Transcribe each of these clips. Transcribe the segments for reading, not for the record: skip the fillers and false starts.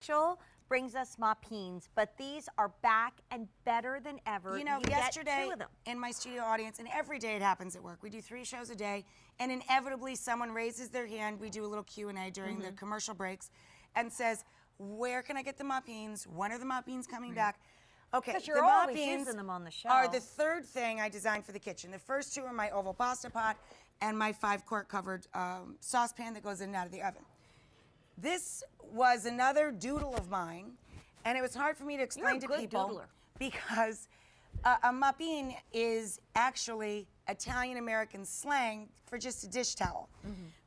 Rachael brings us Moppines, but these are back and better than ever. You know, yesterday get 2 of them. in my studio audience, and every day it happens at work, we do 3 shows a day, and inevitably someone raises their hand. We do a little Q&A during the commercial breaks and says, where can I get the Moppines? When are the Moppines coming back? Okay, Because the you're always Moppines using them on the show. are the third thing I designed for the kitchen. The first 2 are my oval pasta pot and my 5-quart covered saucepan that goes in and out of the oven. This was another doodle of mine, and it was hard for me to explain to people doodler. because a moppine is actually Italian-American slang for just a dish towel.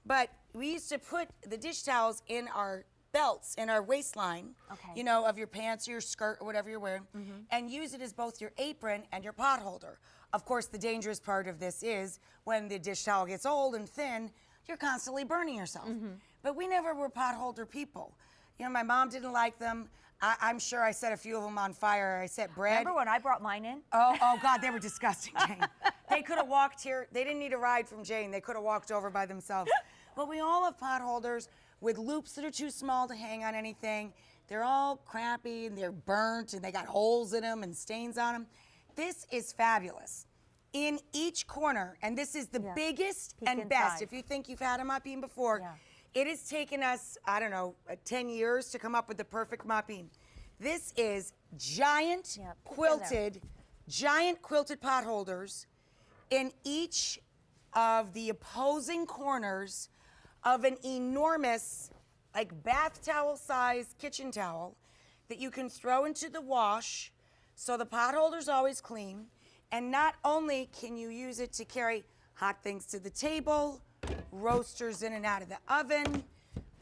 But we used to put the dish towels in our belts, in our waistline, you know, of your pants or your skirt or whatever you're wearing, and use it as both your apron and your pot holder. Of course, the dangerous part of this is when the dish towel gets old and thin, you're constantly burning yourself. But we never were pot holder people. You know, my mom didn't like them. I'm sure I set a few of them on fire. I set bread. Remember when I brought mine in? Oh God, they were disgusting, Jane. They could have walked here. They didn't need a ride from Jane. They could have walked over by themselves. But we all have pot holders with loops that are too small to hang on anything. They're all crappy and they're burnt and they got holes in them and stains on them. This is fabulous. In each corner, and this is the biggest Peek and best. inside. If you think you've had a moppine before, it has taken us, I don't know, 10 years to come up with the perfect moppine. This is giant quilted pot holders in each of the opposing corners of an enormous, like bath towel size kitchen towel that you can throw into the wash so the pot holder's always clean. And not only can you use it to carry hot things to the table, roasters in and out of the oven,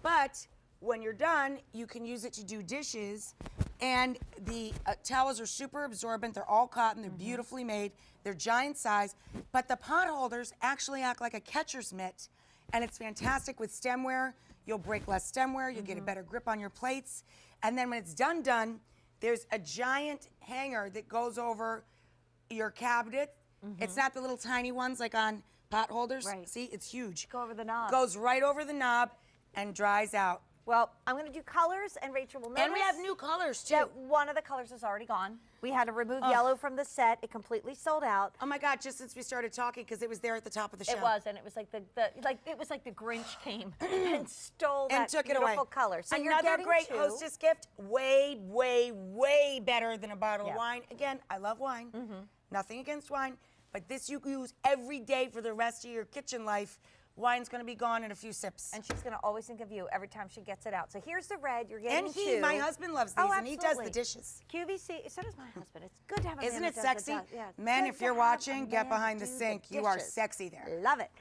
but when you're done, you can use it to do dishes. And the towels are super absorbent. They're all cotton. They're beautifully made. They're giant size. But the pot holders actually act like a catcher's mitt. And it's fantastic with stemware. You'll break less stemware. You'll get a better grip on your plates. And then when it's done, there's a giant hanger that goes over your cabinet. It's not the little tiny ones like on pot holders. See, it's huge. Go over the knob. Goes right over the knob and dries out. Well, I'm going to do colors, and Rachael will notice. And we have new colors, too. That one of the colors is already gone. We had to remove yellow from the set. It completely sold out. Oh my God! Just since we started talking, because it was there at the top of the show. It was, and it was like it was like the Grinch came and stole and that took it beautiful away. color. So you're another getting great 2. hostess gift. Way, way, way better than a bottle of wine. Again, I love wine. Nothing against wine, but this you use every day for the rest of your kitchen life. Wine's going to be gone in a few sips. And she's going to always think of you every time she gets it out. So here's the red. You're getting And 2. my husband loves these, and he does the dishes. QVC, so does my husband. It's good to have a Isn't man it that does sexy? it. Yeah, Men, good if to you're have watching, a get man behind the do sink. You are dishes. sexy there. Love it.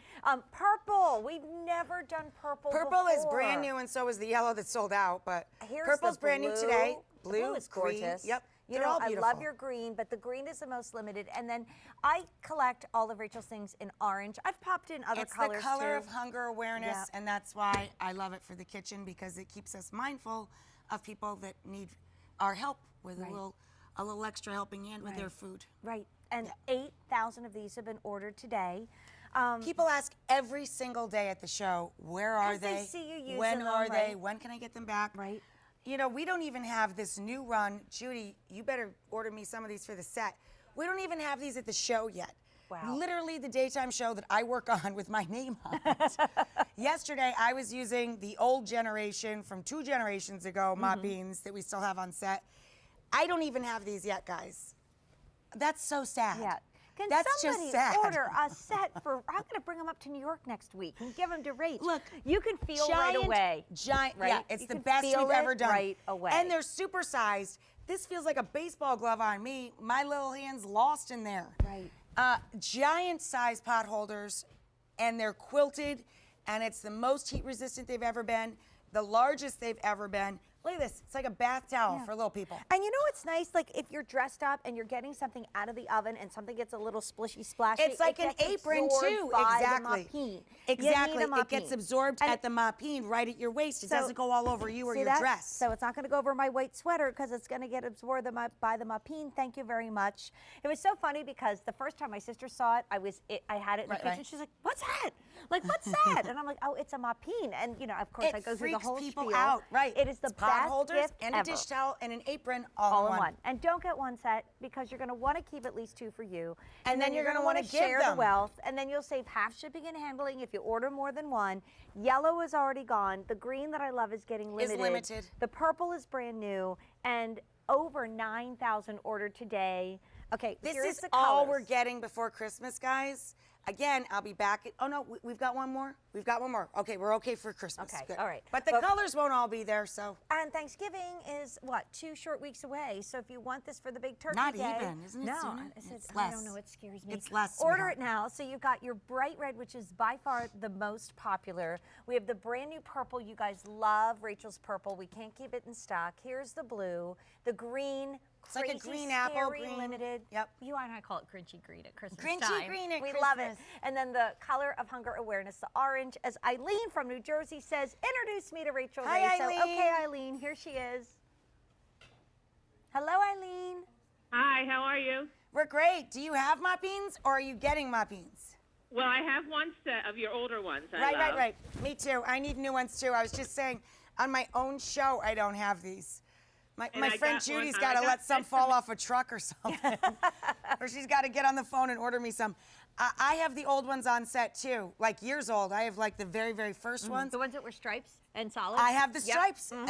Purple. We've never done purple Purple is before. brand new, and so is the yellow that sold out. But Here's purple's the brand new blue. today. The blue is gorgeous. Green. Yep. You They're know, all I beautiful. love your green, but the green is the most limited. And then I collect all of Rachael's things in orange. I've popped in other colors, It's the color too. of hunger awareness, and that's why I love it for the kitchen, because it keeps us mindful of people that need our help with a little extra helping hand with their food. Right. And 8,000 of these have been ordered today. People ask every single day at the show, where are 'Cause they see you using when them, are they? right? When can I get them back? Right. You know, we don't even have this new run. Judy, you better order me some of these for the set. We don't even have these at the show yet. Wow. Literally the daytime show that I work on with my name on it. Yesterday, I was using the old generation from 2 generations ago, Moppines that we still have on set. I don't even have these yet, guys. That's so sad. Yeah. Can That's somebody just sad. order a set for, I'm going to bring them up to New York next week and give them to Rach. Look, you can feel right away. Giant, right? yeah, it's You the can best feel we've ever it done. right away. And they're supersized. This feels like a baseball glove on me. My little hand's lost in there. Right. Giant size pot holders, and they're quilted, and it's the most heat resistant they've ever been, the largest they've ever been. Look at this. It's like a bath towel for little people. And you know what's nice? Like if you're dressed up and you're getting something out of the oven and something gets a little splishy, splashy. It's like an apron too. Exactly. Exactly. It gets absorbed at the moppine right at your waist. It doesn't go all over you or your dress. So it's not going to go over my white sweater because it's going to get absorbed by the moppine. Thank you very much. It was so funny because the first time my sister saw it, I had it in the kitchen. She's like, "What's that?" Like, what's that? And I'm like, oh, it's a Moppine. And, you know, of course, I go through the whole people spiel. out, right? It is the It's pot best holders gift and ever. a dish towel and an apron All all in one. And don't get one set because you're going to want to keep at least 2 for you. And then you're gonna gonna wanna wanna give share the them. wealth. And then you'll save half shipping and handling if you order more than one. Yellow is already gone. The green that I love is getting limited. limited. The purple is brand new. And over 9,000 ordered today. Okay, This here's is the all colors. we're getting before Christmas, guys. Again, I'll be back. Oh, no, we've got one more. We've got one more. Okay, we're okay for Christmas. Okay, Good. all right. But the But- colors won't all be there, so. And Thanksgiving is what, 2 short weeks away. So if you want this for the big turkey Not day, even, isn't it no, sooner? I said, It's I don't less. know. It scares me. It's less, Order sweetheart. it now. So you've got your bright red, which is by far the most popular. We have the brand new purple. You guys love Rachel's purple. We can't keep it in stock. Here's the blue, the green. It's like a crazy, green apple, scary, green. limited. Yep. You and I call it Grinchy green at Christmas Grinchy time. green at we love it. Christmas. And then the color of hunger awareness, the orange. As Eileen from New Jersey says, introduce me to Rachael Hi, Ray. So, Eileen. okay, Eileen, here she is. Hello, Eileen. Hi, how are you? We're great. Do you have Moppines or are you getting Moppines? Well, I have one set of your older ones. Right. Me too. I need new ones too. I was just saying, on my own show, I don't have these. My I friend got one. Judy's I got to got let some this fall off a truck or something. Or she's got to get on the phone and order me some. I have the old ones on set too, like years old. I have like the very, very first ones. The ones that were stripes and solids? I have the Yep. stripes on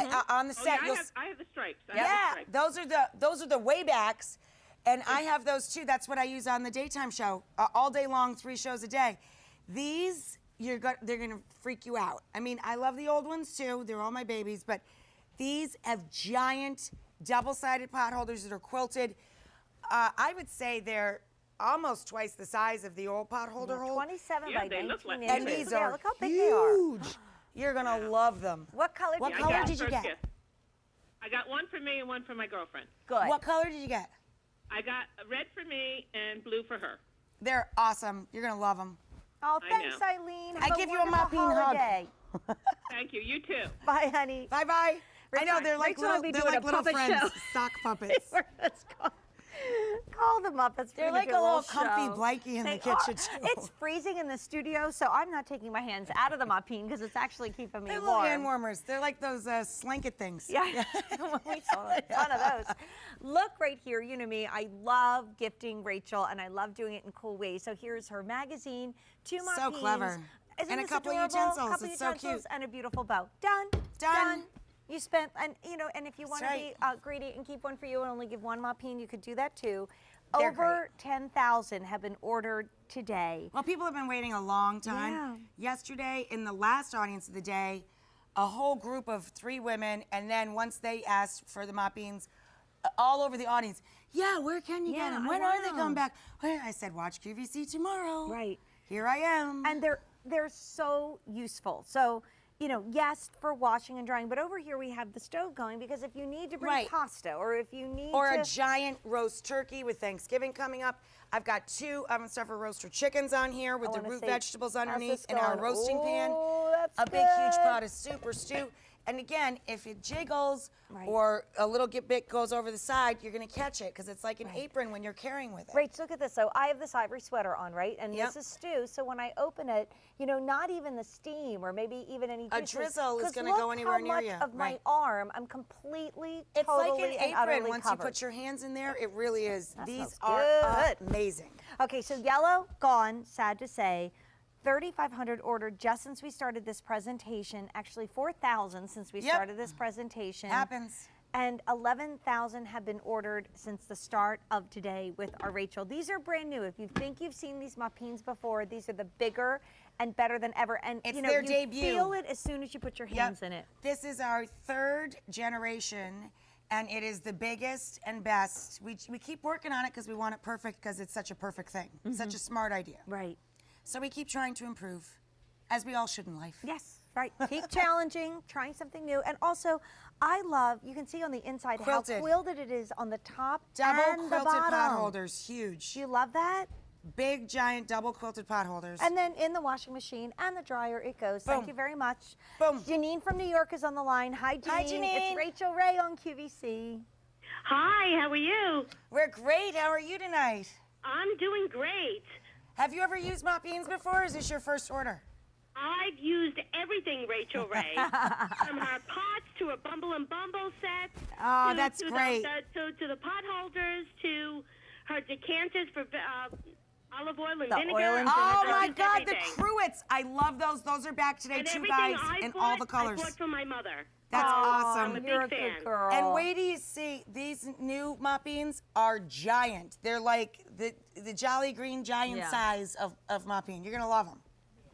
the Oh, set. yeah, You'll I have the stripes. I Yeah, have the stripes. those are the way backs, and I have those too. That's what I use on the daytime show, all day long, 3 shows a day. These they're gonna freak you out. I mean, I love the old ones too. They're all my babies, but these have giant double-sided pot holders that are quilted. I would say they're almost twice the size of the old pot holder hole. 27 Yeah, by they 19 look like- inches. And these Yeah, are look how big they are. huge. You're gonna love them. What color What did you color get? did you First get? gift. I got one for me and one for my girlfriend. Good. What color did you get? I got red for me and blue for her. They're awesome. You're gonna love them. Oh, I thanks, know. Eileen. I Have give you a wonderful Moppine hug. holiday. Thank you. You too. Bye, honey. Bye bye. I know they're like Rachel and I little, be they're doing like a little puppet friends, show. sock puppets. Let's call the Muppets. They're We're gonna like do a little show. comfy blankie in the They kitchen, are. too. It's freezing in the studio, so I'm not taking my hands out of the Moppine because it's actually keeping me They're little warm. hand warmers. They're like those slanket things. Yeah, we saw a ton of those. Look right here, you know me, I love gifting Rachel and I love doing it in cool ways. So here's her magazine, 2 Moppines. So clever. Isn't And a this couple adorable? utensils. Couple It's so utensils cute. and a beautiful bow. Done. Done. You spent, and you know, and if you want to right. be greedy and keep one for you and only give 1 Moppine, you could do that too. They're Over 10,000 have been ordered today. Well, people have been waiting a long time. Yeah. Yesterday, in the last audience of the day, a whole group of 3 women, and then once they asked for the Moppines, all over the audience, yeah, where can you get Yeah, them? I When are they know. coming back? Well, I said, watch QVC tomorrow. Right. Here I am. And they're so useful. So, you know, yes, for washing and drying, but over here we have the stove going because if you need to bring Right. pasta or if you need Or to a giant roast turkey with Thanksgiving coming up. I've got 2 oven stuffer roaster chickens on here with I the wanna root see- vegetables how's underneath this and our going? roasting pan. Ooh, that's A big, huge good. pot of soup or stew. And again, if it jiggles Right. or a little bit goes over the side, you're going to catch it because it's like an apron when you're carrying with it. Rach, look at this. So I have this ivory sweater on, right? And Yep. this is stew. So when I open it, you know, not even the steam or maybe even any A juices, drizzle is 'cause gonna go look anywhere how near much you, of my right. arm, I'm completely, It's totally, like an and utterly apron. Once covered. you put your hands in there, it really is. These smells are good. amazing. Okay, so yellow, gone, sad to say. 3,500 ordered just since we started this presentation. Actually, 4,000 since we Yep. started this presentation. Happens. And 11,000 have been ordered since the start of today with our Rachel. These are brand new. If you think you've seen these Moppines before, these are the bigger and better than ever. And It's you know, their you debut. feel it as soon as you put your hands in it. This is our 3rd generation, and it is the biggest and best. We keep working on it because we want it perfect because it's such a perfect thing. Such a smart idea. Right. So we keep trying to improve, as we all should in life. Yes, right. Keep challenging, trying something new. And also, I love, you can see on the inside Quilted. how quilted it is on the top Double and the quilted bottom. pot holders, huge. Do you love that? Big, giant, double quilted pot holders. And then in the washing machine and the dryer it goes. Thank Boom. you very much. Boom. Janine from New York is on the line. Hi, Janine. Hi, Janine. It's Rachael Ray on QVC. Hi, how are you? We're great. How are you tonight? I'm doing great. Have you ever used Moppines before, or is this your first order? I've used everything Rachael Ray, from her pots to her Bumble and Bumble sets. Oh, that's great. To the pot holders, to her decanters for olive oil and The vinegar. oil and Oh vinegar. my Just God, everything. the cruets. I love those. Those are back today And too, everything guys, I in bought, all the colors. I bought for my mother. That's awesome. I'm a big You're a fan. good girl. And wait till you see, these new Moppines are giant. They're like the Jolly Green giant Yeah. size of Moppine. You're going to love them.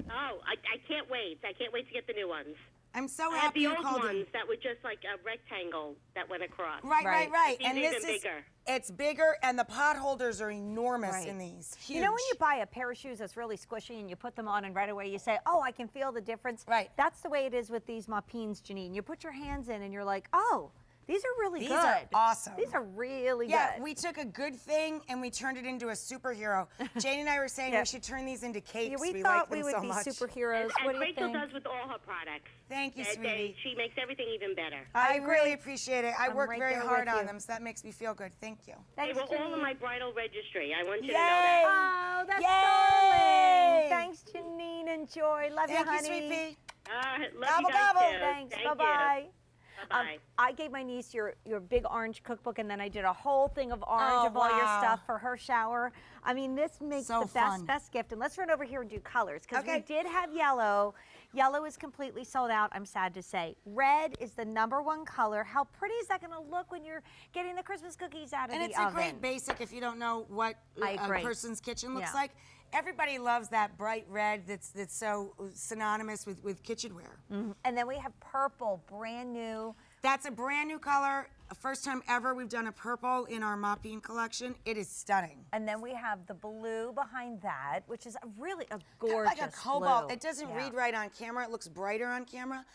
Oh, I can't wait. I can't wait to get the new ones. I'm so I had happy the you old called ones in. that were just like a rectangle that went across. Right. These And are this even is, bigger. it's bigger, and the pot holders are enormous Right. in these. Huge. You know when you buy a pair of shoes that's really squishy and you put them on and right away you say, oh, I can feel the difference? Right. That's the way it is with these Moppines, Janine. You put your hands in and you're like, oh, these are really These good. are awesome. These are really Yeah, good. we took a good thing and we turned it into a superhero. Jane and I were saying Yeah. we should turn these into capes. Yeah, we like thought them we would so be much. superheroes. As What do you Rachael think? does with all her products. Thank you, They- sweetie. she makes everything even better. I agree. really appreciate it. I I'm work right very there hard with on you. them, so that makes me feel good. Thank you. They Thanks, were all in Janine. my bridal registry. I want you Yay! to know that. Oh, that's Yay! darling. Thanks, Janine. Enjoy. Love Thank you, you, honey. sweet pea. Love Gobble, you guys gobble. too. Thanks. Thank Bye-bye. You. Bye-bye. I gave my niece your big orange cookbook, and then I did a whole thing of orange Oh, of all your wow. stuff for her shower. I mean, this makes So the fun. best gift. And let's run over here and do colors, because we Okay. did have yellow. Yellow is completely sold out, I'm sad to say. Red is the #1 color. How pretty is that going to look when you're getting the Christmas cookies out of And the it's oven? a great basic if you don't know what I a agree. person's kitchen looks Yeah. like. Everybody loves that bright red that's so synonymous with kitchenware. And then we have purple, brand new. That's a brand new color. First time ever we've done a purple in our Moppine collection. It is stunning. And then we have the blue behind that, which is really a gorgeous Like a cobalt. blue. It doesn't Yeah. read right on camera. It looks brighter on camera.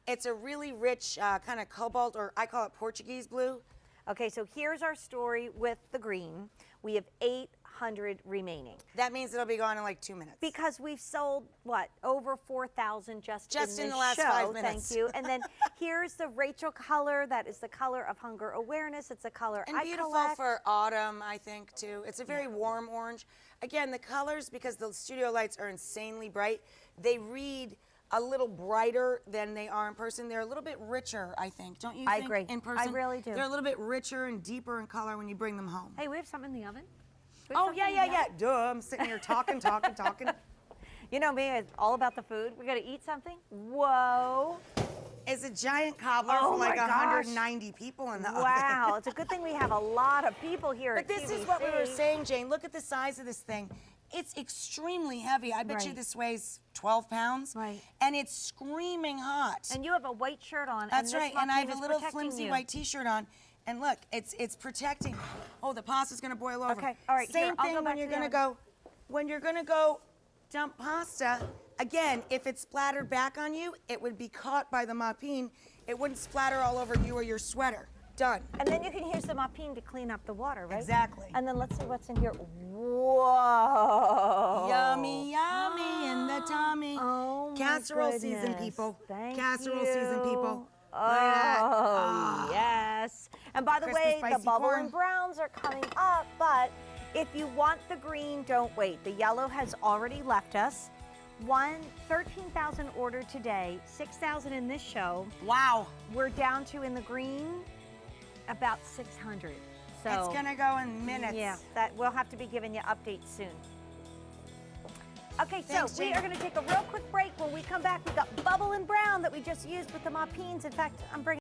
It's a really rich kind of cobalt, or I call it Portuguese blue. Okay, so here's our story with the green. We have 800 remaining. That means it'll be gone in like 2 minutes. Because we've sold, what, over 4,000 just in in this the last show. 5 minutes. Thank you. And then here's the Rachael color. That is the color of hunger awareness. It's a color And I beautiful collect. for autumn, I think, too. It's a very warm orange. Again, the colors, because the studio lights are insanely bright, they read a little brighter than they are in person. They're a little bit richer, I think. Don't you I think? agree. In I person, really do. They're a little bit richer and deeper in color when you bring them home. Hey, we have something in the oven. We have Oh, something yeah, in yeah, the yeah. oven. Duh, I'm sitting here talking. You know me, it's all about the food. We're going to eat something. Whoa. It's a giant cobbler Oh for like my gosh. 190 people in the oven. Wow. It's a good thing we have a lot of people here But at this is what we were QVC. saying, Jane. Look at the size of this thing. It's extremely heavy. I bet you Right. this weighs 12 pounds. Right. And it's screaming hot. And you have a white shirt on. That's and right. this And I have Moppine a is little protecting flimsy you. white T-shirt on. And look, it's protecting. Oh, the pasta's gonna boil over. Okay, all right, Same here, I'll thing go back when you're to the gonna when you're gonna go dump pasta. Again, if it splattered back on you, it would be caught by the Moppine. It wouldn't splatter all over you or your sweater. Done. And then you can use the Moppine to clean up the water, right? Exactly. And then let's see what's in here. Whoa. Yummy, yummy in the tummy. Oh, my Casserole season, goodness. people. Thank Casserole you. season, people. Oh, Look at that. yes. And by the Crispy, way, the spicy bubble corn. and browns are coming up, but if you want the green, don't wait. The yellow has already left us. 13,000 ordered today, 6,000 in this show. Wow. We're down to, in the green, about 600. So It's gonna go in minutes. yeah, that we'll have to be giving you updates soon. Okay, Thanks, so we Jane. are going to take a real quick break. When we come back, we got bubble and brown that we just used with the Moppines. In fact, I'm bringing